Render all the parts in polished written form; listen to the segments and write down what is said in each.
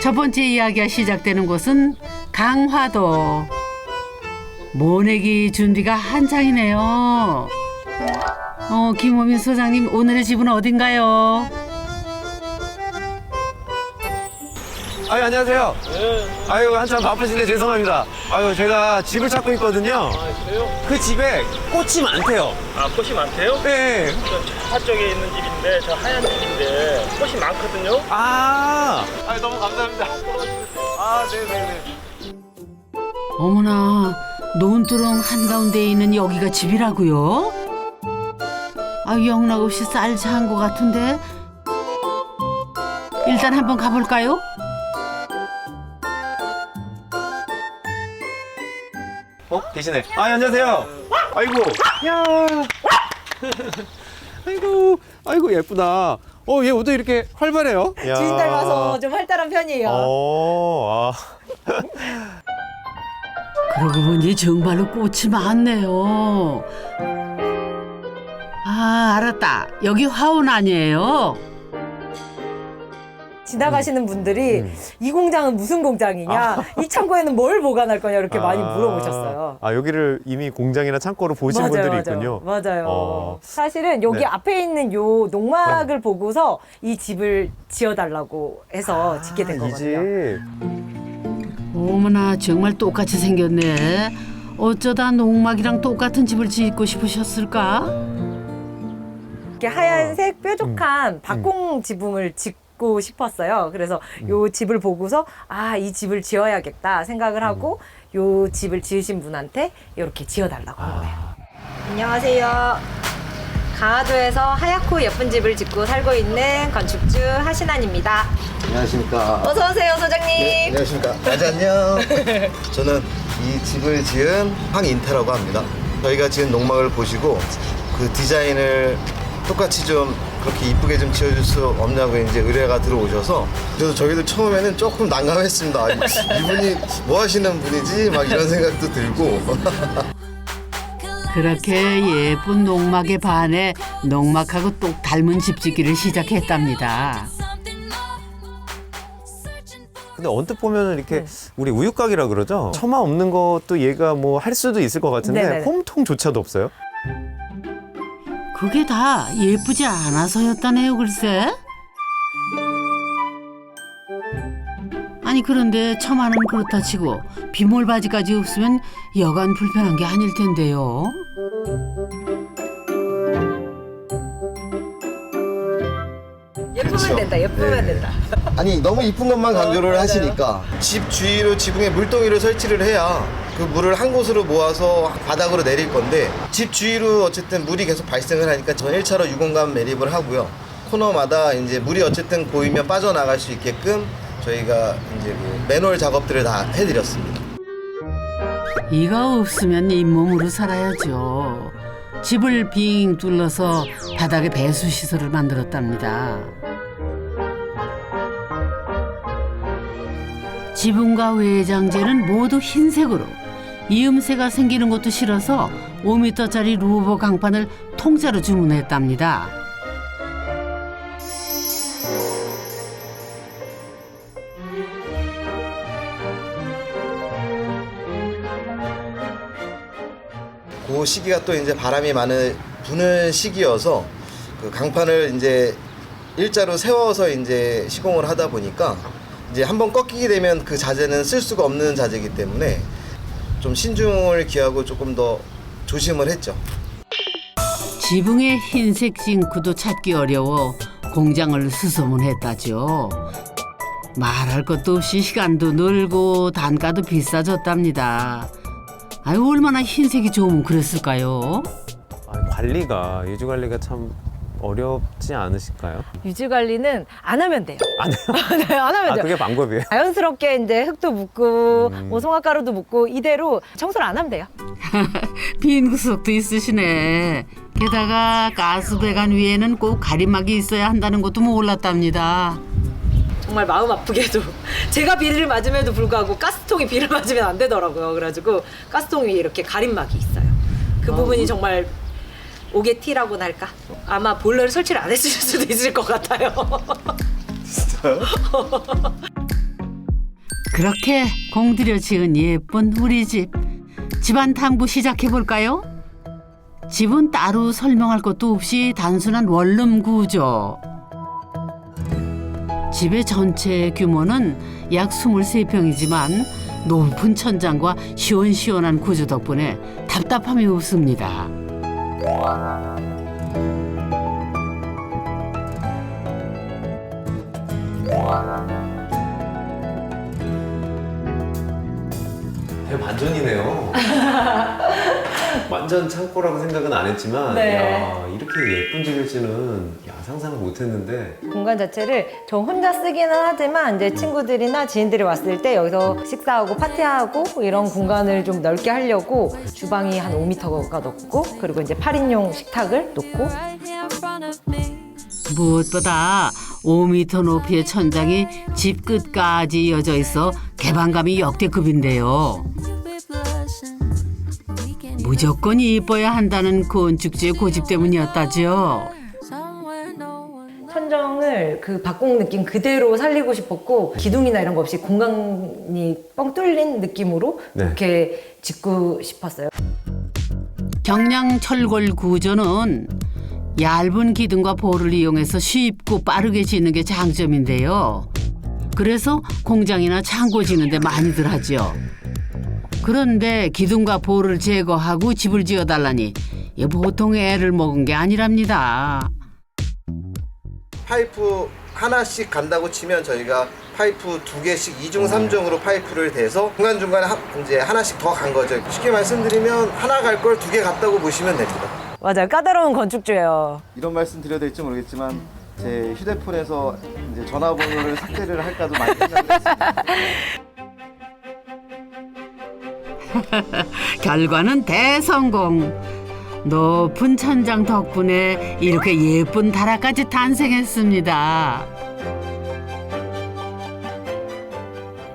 첫 번째 이야기가 시작되는 곳은 강화도. 모내기 준비가 한창이네요. 김호민 소장님, 오늘의 집은 어딘가요? 아유, 안녕하세요. 네. 아유, 한참 바쁘신데 죄송합니다. 아유, 제가 집을 찾고 있거든요. 아, 그래요? 그 집에 꽃이 많대요. 아, 꽃이 많대요? 네. 저쪽에 있는 집인데, 저 하얀 집인데, 꽃이 많거든요? 아유, 너무 감사합니다. 네네네. 어머나, 논두렁 한가운데에 있는 여기가 집이라고요? 영락없이 쌀 찬 것 같은데. 일단 한번 가볼까요? 계시네. 안녕하세요. 아이고. 야. 아이고, 예쁘다. 얘 옷도 이렇게 활발해요. 야. 주인 닮아서 좀 활달한 편이에요. 그러고 보니 정말로 꽃이 많네요. 알았다. 여기 화원 아니에요? 지나가시는 분들이 이 공장은 무슨 공장이냐, 이 창고에는 뭘 보관할 거냐 이렇게 많이 물어보셨어요. 여기를 이미 공장이나 창고로 보신 분들이 있군요. 맞아요. 사실은 여기 네. 앞에 있는 요 농막을 보고서 이 집을 지어달라고 해서 짓게 된 이 거거든요. 집. 어머나, 정말 똑같이 생겼네. 어쩌다 농막이랑 똑같은 집을 짓고 싶으셨을까? 이렇게 하얀색 뾰족한 박공 지붕을 짓고 싶었어요. 그래서 요 집을 보고서 이 집을 지어야겠다 생각을 하고 요 집을 지으신 분한테 이렇게 지어달라고 한 거예요. 안녕하세요. 강화도에서 하얗고 예쁜 집을 짓고 살고 있는 건축주 하신환입니다. 안녕하십니까. 어서 오세요, 소장님. 네, 안녕하십니까. 안녕. 저는 이 집을 지은 황인태라고 합니다. 저희가 지은 농막을 보시고 그 디자인을 똑같이 좀 그렇게 이쁘게 좀 지어줄 수 없냐고 이제 의뢰가 들어오셔서 그래서 저희도 처음에는 조금 난감했습니다. 이분이 뭐 하시는 분이지? 막 이런 생각도 들고. 그렇게 예쁜 농막에 반해 농막하고 똑 닮은 집 짓기를 시작했답니다. 근데 언뜻 보면은 이렇게 우리 우유곽이라 그러죠? 처마 없는 것도 얘가 뭐 할 수도 있을 것 같은데 네네네. 홈통조차도 없어요? 그게 다 예쁘지 않아서였다네요, 글쎄. 아니, 그런데 처마는 그렇다 치고 비몰바지까지 없으면 여간 불편한 게 아닐 텐데요. 예쁘면 된다, 예쁘면 된다. 아니 너무 이쁜 것만 강조를 하시니까 집 주위로 지붕에 물동이를 설치를 해야 그 물을 한 곳으로 모아서 바닥으로 내릴 건데 집 주위로 어쨌든 물이 계속 발생을 하니까 전 1차로 유공감 매립을 하고요. 코너마다 이제 물이 어쨌든 고이면 빠져나갈 수 있게끔 저희가 이제 그 맨홀 작업들을 다 해드렸습니다. 이가 없으면 잇몸으로 살아야죠. 집을 빙 둘러서 바닥에 배수 시설을 만들었답니다. 지붕과 외장재는 모두 흰색으로, 이음새가 생기는 것도 싫어서 5m짜리 루버 강판을 통째로 주문했답니다. 그 시기가 또 이제 바람이 부는 시기여서 그 강판을 이제 일자로 세워서 이제 시공을 하다 보니까 이제 한번 꺾이게 되면 그 자재는 쓸 수가 없는 자재이기 때문에 좀 신중을 기하고 조금 더 조심을 했죠. 지붕의 흰색 징크도 찾기 어려워 공장을 수소문했다죠. 말할 것도 없이 시간도 늘고 단가도 비싸졌답니다. 얼마나 흰색이 좋으면 그랬을까요? 관리가, 유지 관리가 참 어렵지 않으실까요? 유지 관리는 안 하면 돼요. 안 해요? 네, 안 하면 돼요. 그게 방법이에요? 자연스럽게 이제 흙도 묻고 송화가루도 묻고 이대로 청소를 안 하면 돼요. 빈 구석도 있으시네. 게다가 가스배관 위에는 꼭 가림막이 있어야 한다는 것도 몰랐답니다. 정말 마음 아프게도 제가 비를 맞음에도 불구하고 가스통이 비를 맞으면 안 되더라고요. 그래가지고 가스통 위에 이렇게 가림막이 있어요. 그 부분이 정말 오게티라고나 할까? 아마 보일러를 설치를 안 했을 수도 있을 것 같아요. 진짜요? 그렇게 공들여 지은 예쁜 우리 집. 집안 탐구 시작해 볼까요? 집은 따로 설명할 것도 없이 단순한 원룸 구조. 집의 전체 규모는 약 23평이지만 높은 천장과 시원시원한 구조 덕분에 답답함이 없습니다. 대반전이네요. 완전 창고라고 생각은 안 했지만 네. 야, 이렇게 예쁜 집일지는 상상을 못했는데. 공간 자체를 저 혼자 쓰기는 하지만 이제 친구들이나 지인들이 왔을 때 여기서 식사하고 파티하고 이런 공간을 좀 넓게 하려고 주방이 한 5m가 넘고 그리고 이제 8인용 식탁을 놓고 무엇보다 5m 높이의 천장이 집 끝까지 이어져 있어 개방감이 역대급인데요. 무조건 이뻐야 한다는 건축주의 고집 때문이었다죠. 천정을 그 박공 느낌 그대로 살리고 싶었고 기둥이나 이런 거 없이 공간이 뻥 뚫린 느낌으로 네. 이렇게 짓고 싶었어요. 경량 철골 구조는 얇은 기둥과 볼을 이용해서 쉽고 빠르게 짓는 게 장점인데요. 그래서 공장이나 창고 짓는 데 많이들 하죠. 그런데 기둥과 볼을 제거하고 집을 지어달라니 보통 애를 먹은 게 아니랍니다. 파이프 하나씩 간다고 치면 저희가 파이프 2개씩 2중 3중으로 파이프를 대서 중간중간에 이제 하나씩 더 간 거죠. 쉽게 말씀드리면 하나 갈 걸 2개 갔다고 보시면 됩니다. 맞아요. 까다로운 건축주예요. 이런 말씀 드려야 될지 모르겠지만 제 휴대폰에서 이제 전화번호를 삭제를 할까도 많이 생각을 했습니다. 결과는 대성공. 높은 천장 덕분에 이렇게 예쁜 다락까지 탄생했습니다.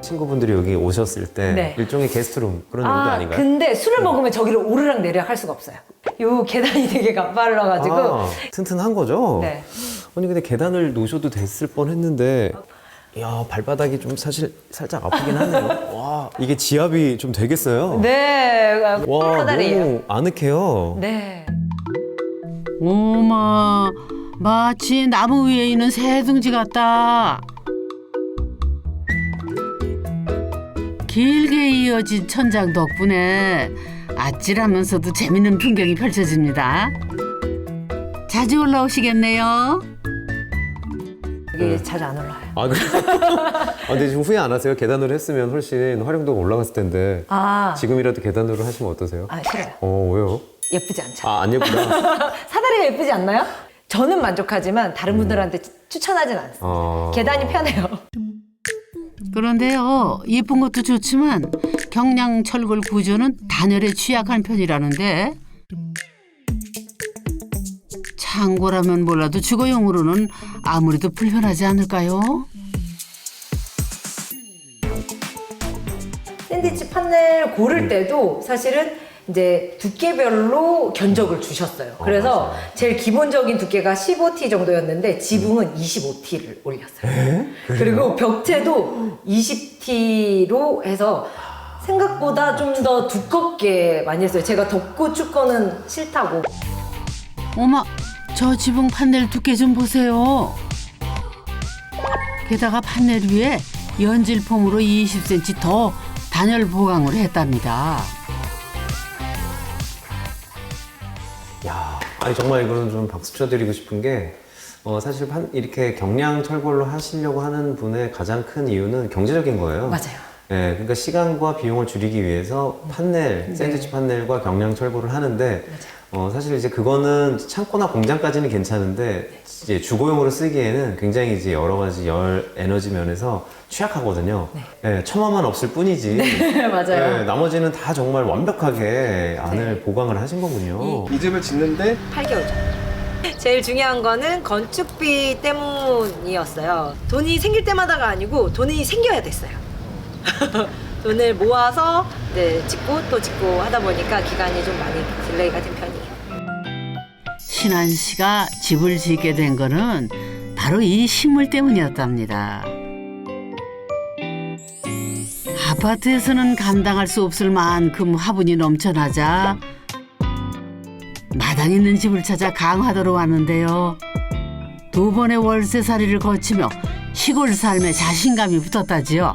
친구분들이 여기 오셨을 때 네. 일종의 게스트룸 그런 정도 아닌가요? 근데 술을 먹으면 저기를 오르락 내리락 할 수가 없어요. 요 계단이 되게 가팔라가지고. 아, 튼튼한 거죠? 네. 아니 근데 계단을 놓으셔도 됐을 뻔했는데 야 발바닥이 좀 사실 살짝 아프긴 하네요. 와 이게 지압이 좀 되겠어요? 네. 와 사다리예요. 너무 아늑해요. 네. 오마, 마치 나무 위에 있는 새둥지 같다. 길게 이어진 천장 덕분에 아찔하면서도 재밌는 풍경이 펼쳐집니다. 자주 올라오시겠네요. 여기 자주 안 올라와요. 아 그래? 아, 근데 지금 후회 안 하세요? 계단으로 했으면 훨씬 활용도가 올라갔을 텐데 아, 지금이라도 계단으로 하시면 어떠세요? 싫어요. 왜요? 예쁘지 않죠. 아 안 예쁘다. 사다리가 예쁘지 않나요? 저는 만족하지만 다른 분들한테 추천하진 않습니다. 계단이 편해요. 그런데요, 예쁜 것도 좋지만 경량 철골 구조는 단열에 취약한 편이라는데 창고라면 몰라도 주거용으로는 아무래도 불편하지 않을까요? 샌드위치 판넬 고를 때도 사실은 이제 두께별로 견적을 주셨어요. 그래서 맞아요. 제일 기본적인 두께가 15T 정도였는데 지붕은 25T를 올렸어요. 그리고 벽체도 20T로 해서 생각보다 좀 더 두껍게 많이 했어요. 제가 덥고 춥고는 싫다고. 어머, 저 지붕 판넬 두께 좀 보세요. 게다가 판넬 위에 연질폼으로 20cm 더 단열 보강을 했답니다. 야, 아니 정말 이거는 좀 박수 쳐드리고 싶은 게 사실 이렇게 경량 철골로 하시려고 하는 분의 가장 큰 이유는 경제적인 거예요. 맞아요. 네, 그러니까 시간과 비용을 줄이기 위해서 판넬, 샌드위치 판넬과 경량 철골을 하는데 사실 이제 그거는 창고나 공장까지는 괜찮은데 이제 주거용으로 쓰기에는 굉장히 이제 여러 가지 열, 에너지 면에서 취약하거든요. 네, 첨화만 없을 뿐이지. 네, 맞아요. 네, 나머지는 다 정말 완벽하게 안을 보강을 하신 거군요. 이 집을 짓는데 8개월 전. 제일 중요한 거는 건축비 때문이었어요. 돈이 생길 때마다가 아니고 돈이 생겨야 됐어요. 돈을 모아서 이제 짓고 또 짓고 하다 보니까 기간이 좀 많이 딜레이가 된 편이에요. 신한 씨가 집을 짓게 된 거는 바로 이 식물 때문이었답니다. 아파트에서는 감당할 수 없을 만큼 화분이 넘쳐나자 마당 있는 집을 찾아 강화도로 왔는데요. 2번의 월세살이를 거치며 시골 삶에 자신감이 붙었다지요.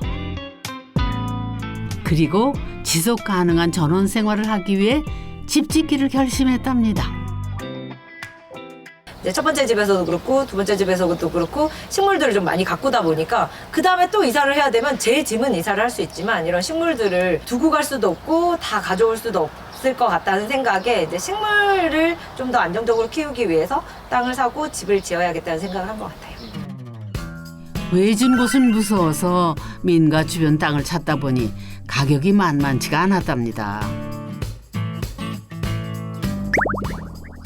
그리고 지속 가능한 전원 생활을 하기 위해 집 짓기를 결심했답니다. 이제 첫 번째 집에서도 그렇고 두 번째 집에서도 그렇고 식물들을 좀 많이 가꾸다 보니까 그 다음에 또 이사를 해야 되면 제 집은 이사를 할 수 있지만 이런 식물들을 두고 갈 수도 없고 다 가져올 수도 없을 것 같다는 생각에 이제 식물을 좀 더 안정적으로 키우기 위해서 땅을 사고 집을 지어야겠다는 생각을 한 것 같아요. 외진 곳은 무서워서 민가 주변 땅을 찾다 보니 가격이 만만치가 않았답니다.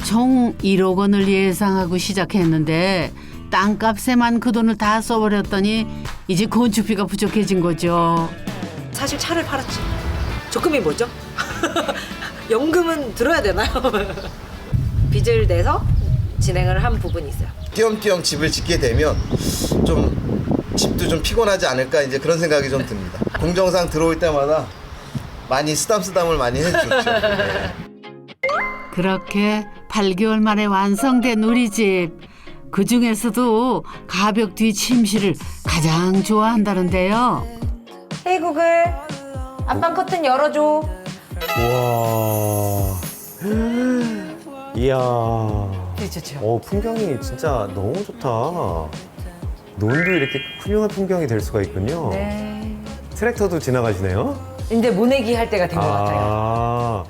총 1억 원을 예상하고 시작했는데 땅값에만 그 돈을 다 써버렸더니 이제 건축비가 부족해진 거죠. 사실 차를 팔았지. 적금이 뭐죠? 연금은 들어야 되나요? 빚을 내서 진행을 한 부분이 있어요. 띄엄띄엄 집을 짓게 되면 좀 집도 좀 피곤하지 않을까 이제 그런 생각이 좀 듭니다. 공정상 들어올 때마다 많이 쓰담쓰담을 많이 해줬죠. 네. 그렇게 8개월 만에 완성된 우리 집. 그중에서도 가벽 뒤 침실을 가장 좋아한다는데요. 헤이 구글, 안방 커튼 열어줘. 와. 이야. 좋죠. 풍경이 진짜 너무 좋다. 논도 이렇게 훌륭한 풍경이 될 수가 있군요. 네. 트랙터도 지나가시네요. 이제 모내기 할 때가 된 것 같아요. 아.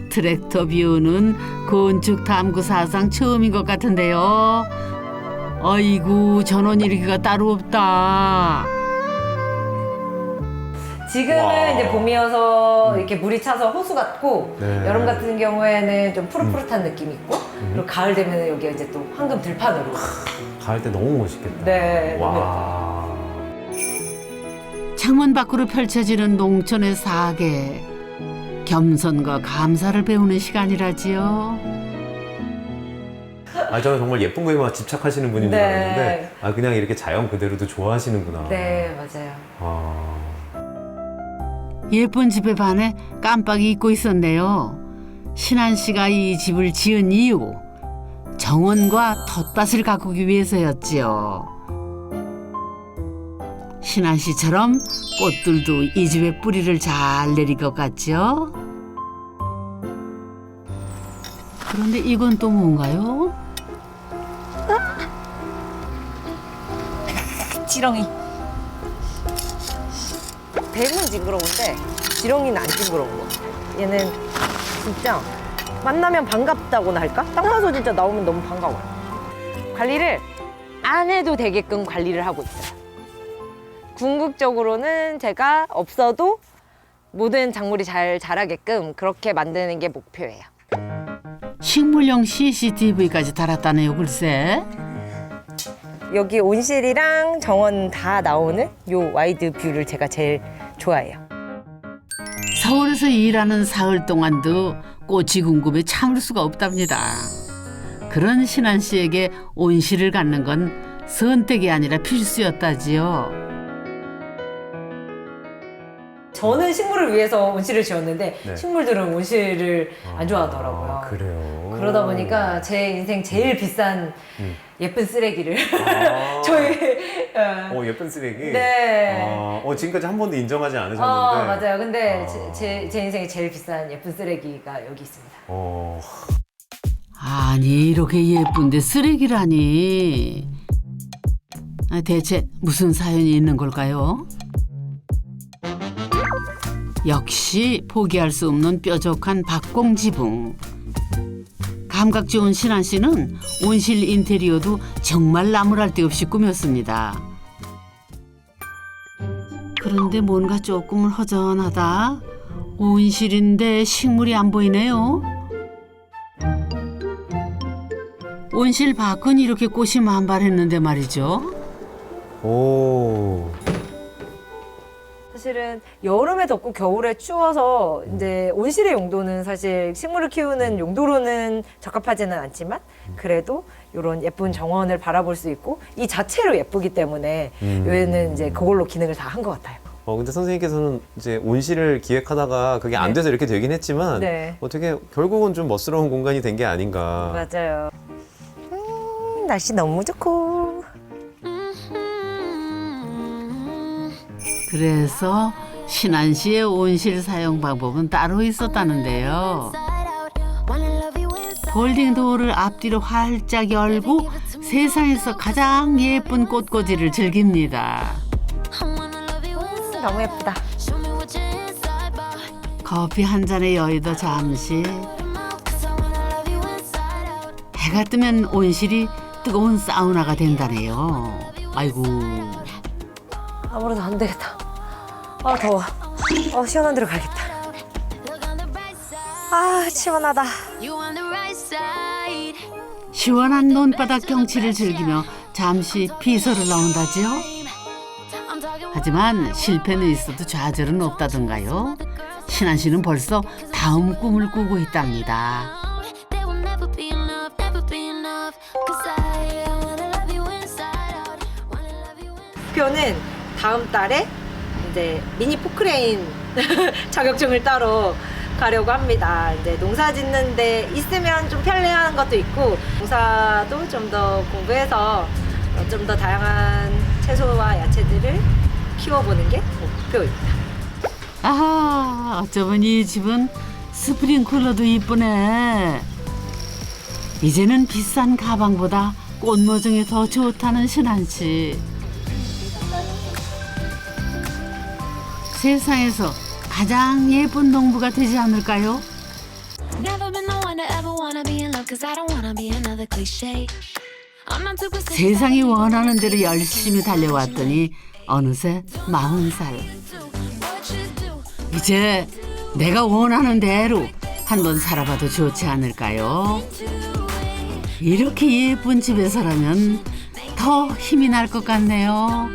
트랙터 뷰는 건축 탐구 사상 처음인 것 같은데요. 아이고 전원 일기가 따로 없다. 지금은 와. 이제 봄이어서 이렇게 물이 차서 호수 같고 네. 여름 같은 경우에는 좀 푸릇푸릇한 느낌이 있고 그리고 가을 되면 여기가 이제 또 황금 들판으로. 가을 때 너무 멋있겠다. 네. 와. 창문 밖으로 펼쳐지는 농촌의 사계. 겸손과 감사를 배우는 시간이라지요. 저는 정말 예쁜 거에만 집착하시는 분인 줄 네. 알았는데 그냥 이렇게 자연 그대로도 좋아하시는구나. 네, 맞아요. 아. 예쁜 집에 반해 깜빡이 잊고 있었네요. 신한 씨가 이 집을 지은 이유. 정원과 텃밭을 가꾸기 위해서였지요. 신한 씨처럼 꽃들도 이 집에 뿌리를 잘 내릴 것 같죠? 그런데 이건 또 뭔가요? 지렁이. 뱀은 징그러운데 지렁이는 안 징그러운 거. 얘는 진짜 만나면 반갑다고나 할까? 딱 봐서 진짜 나오면 너무 반가워요. 관리를 안 해도 되게끔 관리를 하고 있어요. 궁극적으로는 제가 없어도 모든 작물이 잘 자라게끔 그렇게 만드는 게 목표예요. 식물용 CCTV까지 달았다네요, 글쎄. 여기 온실이랑 정원 다 나오는 요 와이드 뷰를 제가 제일 좋아해요. 서울에서 일하는 사흘 동안도 꽃이 궁금해 참을 수가 없답니다. 그런 신한 씨에게 온실을 갖는 건 선택이 아니라 필수였다지요. 저는 식물을 위해서 온실을 지었는데 네. 식물들은 온실을 안 좋아하더라고요. 그래요. 그러다 보니까 제 인생 제일 비싼 예쁜 쓰레기를 아. 저희 예쁜 쓰레기. 네. 지금까지 한 번도 인정하지 않으셨는데. 맞아요. 근데 아. 제 인생에 제일 비싼 예쁜 쓰레기가 여기 있습니다. 아니 이렇게 예쁜데 쓰레기라니. 대체 무슨 사연이 있는 걸까요? 역시 포기할 수 없는 뾰족한 박공지붕. 감각 좋은 신한 씨는 온실 인테리어도 정말 나무랄 데 없이 꾸몄습니다. 그런데 뭔가 조금은 허전하다. 온실인데 식물이 안 보이네요. 온실 밖은 이렇게 꽃이 만발했는데 말이죠. 오. 사실은 여름에 덥고 겨울에 추워서 이제 온실의 용도는 사실 식물을 키우는 용도로는 적합하지는 않지만 그래도 이런 예쁜 정원을 바라볼 수 있고 이 자체로 예쁘기 때문에 여기는 이제 그걸로 기능을 다 한 것 같아요. 근데 선생님께서는 이제 온실을 기획하다가 그게 안 돼서 이렇게 되긴 했지만 네. 되게 결국은 좀 멋스러운 공간이 된 게 아닌가. 맞아요. 날씨 너무 좋고. 그래서 신안시의 온실 사용 방법은 따로 있었다는데요. 폴딩 도어를 앞뒤로 활짝 열고 세상에서 가장 예쁜 꽃꽂이를 즐깁니다. 너무 예쁘다. 커피 한 잔의 여유도 잠시. 해가 뜨면 온실이 뜨거운 사우나가 된다네요. 아이고. 아무래도 안 되겠다. 아 더워. 시원한 데로 가야겠다. 아 시원하다. 시원한 논바닥 경치를 즐기며 잠시 피서를 나온다지요. 하지만 실패는 있어도 좌절은 없다던가요. 신안 씨는 벌써 다음 꿈을 꾸고 있답니다. 목표는 다음 달에 이제 미니 포크레인 자격증을 따러 가려고 합니다. 이제 농사 짓는데 있으면 좀 편리한 것도 있고 농사도 좀 더 공부해서 좀 더 다양한 채소와 야채들을 키워보는 게 목표입니다. 아하, 어쩌면 이 집은 스프링클러도 이쁘네. 이제는 비싼 가방보다 꽃모종이 더 좋다는 신안 씨. 세상에서 가장 예쁜 농부가 되지 않을까요? 세상이 원하는 대로 열심히 달려왔더니 어느새 40살. 이제 내가 원하는 대로 한번 살아봐도 좋지 않을까요? 이렇게 예쁜 집에서라면 더 힘이 날 것 같네요.